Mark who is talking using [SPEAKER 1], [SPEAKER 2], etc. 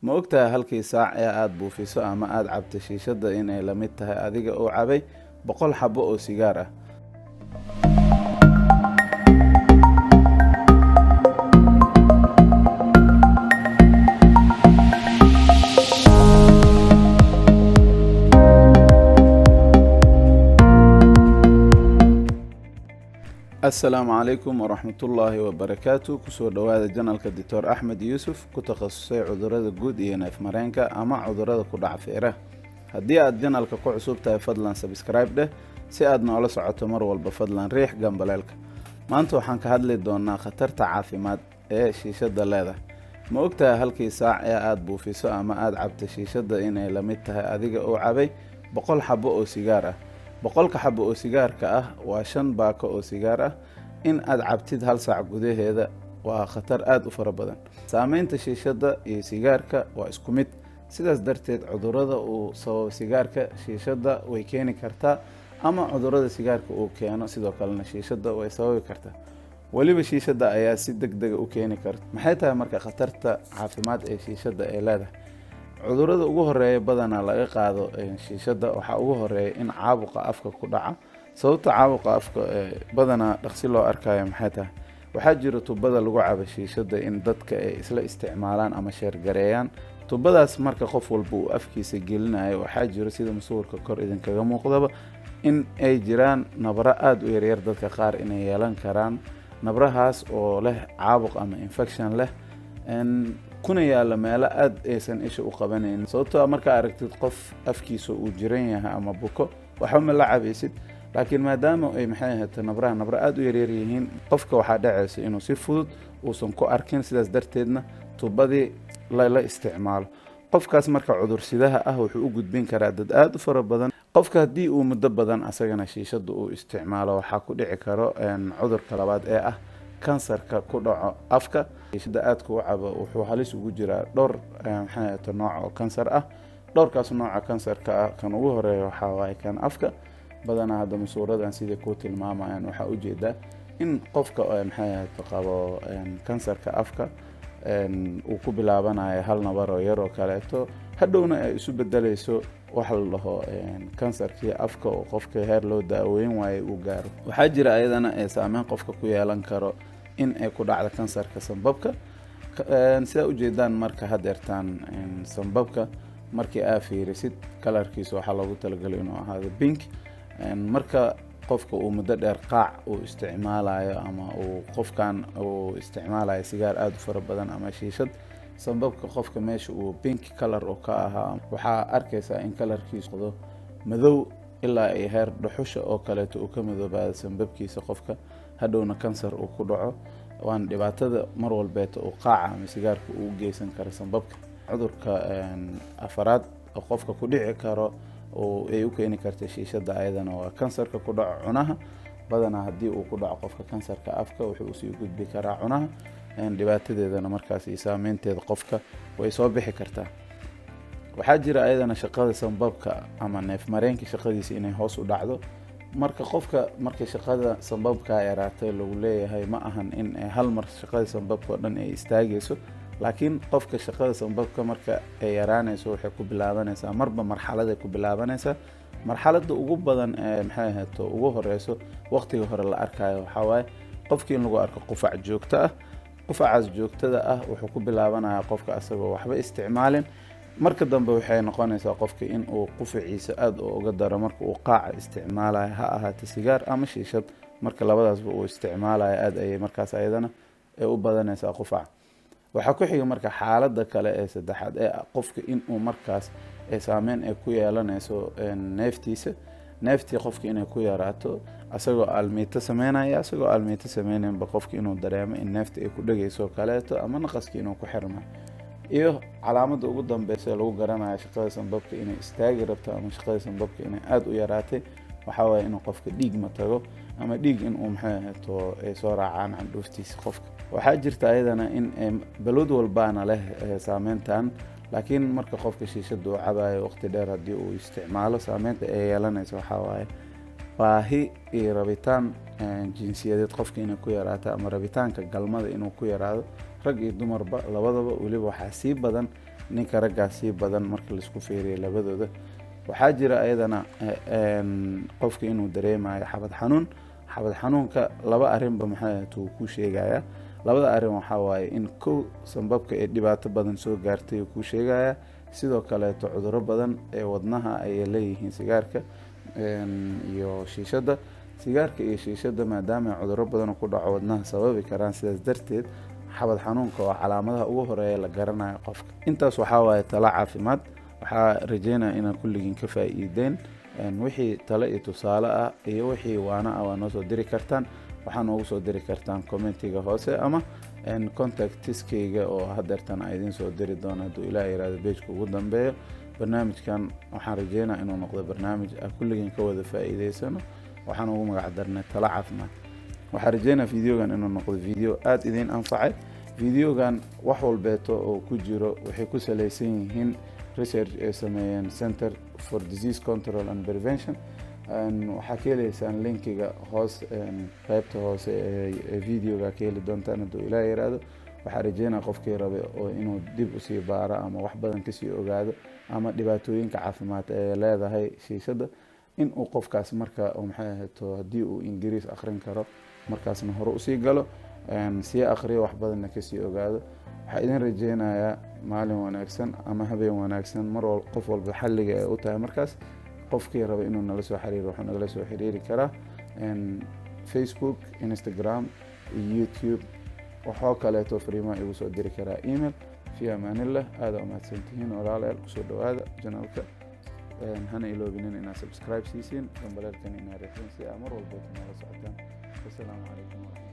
[SPEAKER 1] Ma ogtahay halkii saac ee aad buufiso ama aad cabto shiishadda inay la mid tahay adiga oo cabay 100 xabo oo sigaar ah? السلام عليكم ورحمة الله وبركاته. كسور دواada janalka Dr. Axmed Yuusuf ku takhasusay cudurrada guud iyo neef mareenka ama cudurrada ku dhaca feeraha. Haddii aad janalka ku cusub tahay fadlan subscribe dheh si aad noola socoto mar walba. Fadlan riix gambaleelka. Maanta waxaan ka hadli doonaa khatarta caafimaad ee shiishadda leedahay. Ma ogtahay halkii saac ee aad buufiso ama aad cabto shiishadda inay la mid tahay adiga oo cabay 100 xabo oo sigaar ah? 100 xabo oo sigaarka ah waa 5 baako oo sigaar ah. In aad cabtid hal saac gudaheeda waa khatar aad u fara badan. Saameynta shiishadda iyo sigaarka waa isku mid, sidaas darteed cudurrada uu sababo sigaarka shiishadda way keeni kartaa, ama cudurrada sigaarka uu keeno sidoo kalena shiishadda way sababi kartaa. Waliba shiishadda ayaa si degdeg u keeni karta. Maxay tahay marka khatarta caafimaad ee shiishadda ay leedahay? Cudurrada ugu horeeya badanaa laga qaado shiishadda waxaa ugu horeeya in caabuqa afka ku dhaca. Sababta caabuqa afka badanaa dhaqsi loo arkayo maxay tahay? Waxaa jira tubada lagu cabo shiishadda in dadka ay isla isticmaalaan ama sheergareeyaan. Tubadaas marka qof walba uu afkiisa gelinayo waxaa jira sida masuulka kor idinkaga muuqdaba in ay jiraan nabro aad u yaryar dadka qaar inay yeelan karaan. Nabrahaas oo leh caabuq ama infection leh kuna yaala meelo aad aysan isha u qabanayn. Sababtoo marka aragtid qof afkiisa uu jiran yahay ama buko waxba ma la cabaysid, laakiin maadaama ay maxay ahayd nabro aad u yaryar yihiin, qofka waxaa dhacaysa inuu si fudud uusan ku arkin, sidaas darteedna tubadii la isticmaalo. Qofkaas marka cudur sidaha ah wuxuu u gudbin karaa dad aad u fara badan. Qofka haddii uu muddo badan asagana shiishadda uu isticmaalo waxaa ku dhici karo cudurka labaad ee ah kansarka ku dhaco afka. Shiishadda aadka u cabo wuxuu halis ugu jiraa dhowr nooc oo kansar ah. Dhowrkaas nooca kansarka ah kan ugu horeeya waxaa waaye kan afka. badanaa hadda masuuradan sidii ku tilmaamayaan waxaa ujeedaa in qofka qabo kansarka afka uu ku bilaabanayo hal nabar oo yar oo kaleeto, hadhowna ay isu bedelayso wax la dhaho kansarkii afka oo qofka heer loo daaweyn waayo uu gaaro. Waxaa jira ayadana ay saameyn qofka ku yeelan karo in ay ku dhacdo kansarka sanbabka. Sidaa ujeedaan marka hadeertaan sanbabka markii aa fiirisid kalarkiisa waxaa loogu talagalay inuu ahaado pink. Marka qofka uu muddo dheer qaac uu isticmaalayo ama uu qofkan uu isticmaalayo sigaar aad u fara badan ama shiishad, sanbabka qofka meesha uu pink color oo ka ahaa waxaa arkaysaa in kalarkiisu noqdo madow ilaa ay heer dhuxusha oo kaleeto uu ka madoobaado sanbabkiisa qofka, hadhowna kansar uu ku dhaco. waan dhibaatada mar walbeeta uu qaaca ama sigaarka uu geysan karo sanbabka. Cudurka afaraad oo qofka ku dhici karo oo ay u keeni karto shiishadda ayadana waa kansarka ku dhaco cunaha. badanaa haddii uu ku dhaco qofka kansarka afka wuxuu usii gudbi karaa cunaha. Dhibaatadeedana markaas iyo saameynteeda qofka way soo bixi kartaa. waxaa jira ayadana shaqada sanbabka ama neef mareenka shaqadiisa inay hoos u dhacdo. marka qofka markay shaqada sanbabka yaraatay lagu leeyahay ma ahan in hal mar shaqada sanbabka oo dhan ay istaagayso, laakiin qofka shaqada sanbabka marka ay yaraanayso waxay ku bilaabanaysaa marba marxalad ay ku bilaabanaysaa. marxaladda ugu badan ee ugu horeyso waqtiga hore la arkayo waxaa waaye qofkii in lagu arko qufac joogto ah. qufacaas joogtada ah wuxuu ku bilaabanayaa qofka asagoo waxba isticmaalin. marka dambe waxay noqonaysaa qofka in uu qufaciisa aad uga daro marka uu qaaca isticmaalayo, ha ahaato sigaar ama shiishad. marka labadaasba uu isticmaalayo aad ayay markaas ayadana u badanaysaa qufaca. waxaa ku xiga marka xaaladda kale ee saddexaad ee qofka in uu markaas saameyn ay ku yeelanayso neeftiisa. neeftii qofka inay ku yaraato asagoo aalmiito sameynaya, asagoo aalmiito sameynaynba qofka inuu dareemo in neefta ay ku dhagayso kaleeto ama naqaska inuu ku xirmo. iyo calaamadda ugu dambeysa lagu garanayo shaqada sanbabka inay istaagi rabto ama shaqada sanbabka inay aad u yaraatay waxaa waaye inuu qofka dhiig ma tago ama dhiig inuu ay soo raacaan candhuuftiisa qofka. waxaa jirta ayadana in balwad walbaana leh saameyntan, laakiin marka qofka shiishadda uu cabayo waqti dheer haddii uu isticmaalo saameynta ay yeelanayso waxaa waaye baahi iyo rabitaan jinsiyadeed qofka inay ku yaraato ama rabitaanka galmada inuu ku yaraado. rag iyo dumarba labadaba weliba waxaa sii badan ninka raggaa sii badan marka laisku fiiriyo labadooda. waxaa jira ayadana qofka inuu dareemayo xabad xanuun. xabad xanuunka laba arrinba uu ku sheegaya. labada arrin waxaa waaye in kow sanbabka ee dhibaato badan soo gaartay uu ku sheegaya, sidoo kaleeto cudurro badan ee wadnaha ayay leeyihiin sigaarka iyo shiishadda. sigaarka iyo shiishadda maadaama cudurro badan ku dhaco wadnaha sababi karaan, sidaas darteed xabad xanuunka waa calaamadaha ugu horeeya la garanayo qofka. intaas waxaa waaye talo caafimaad. waxaa rajeynaya inaad kulligiin ka faa'iideen. wixii talo iyo tusaale ah iyo wixii waana ah waa noo soo diri kartaan. waxaa noogu soo diri kartaan commentiga hoose ama contactiskayga oo hadeertan a idiin soo diri doona hadduu ilaah yiraahdo pageka ugu dambeeyo. barnaamijkan waxaan rajeynaya inuu noqdo barnaamij ah kulligiin ka wada faa'iideysano. waxaan ugu magac darnay talo caafimaad. waxaan rajeynaya videogan inuu noqdo video aad idiin anfacay. videogan wax walbeeto oo ku jiro waxay ku salaysan yihiin research ay sameeyeen Center for Disease Control and Prevention. waxaa ka helaysaan linkiga hoos qaybta hoose ee videoga ka heli doontaan hadduu ilaah yiraahdo. waxaa rajeynaya qofkii rabe oo inuu dib usii baaro ama wax badan kasii ogaado ama dhibaatooyinka caafimaad ee leedahay shiishadda, in uu qofkaas marka haddii uu ingiriis akhrin karo markaasna hore usii galo, sii akhriyo wax badanna kasii ogaado. waxaa idin rajeynayaa maalin wanaagsan ama habeen wanaagsan qof walba xalliga ay u tahay markaas. qofkii raba inuu nala soo xiriiro wuxuu nagala soo xiriiri karaa Facebook, Instagram, YouTube. waxoo kaleeto fariimaha igu soo diri karaa email. fi amaanillah. aada umahadsantihiin walaalayaal, kusoo dhawaada janalka. hana iloobinin inaad subscribe siisiin, gambaleelkan inaad raxiin si aa mar walba nala socotaan. wasalaamu calaykum.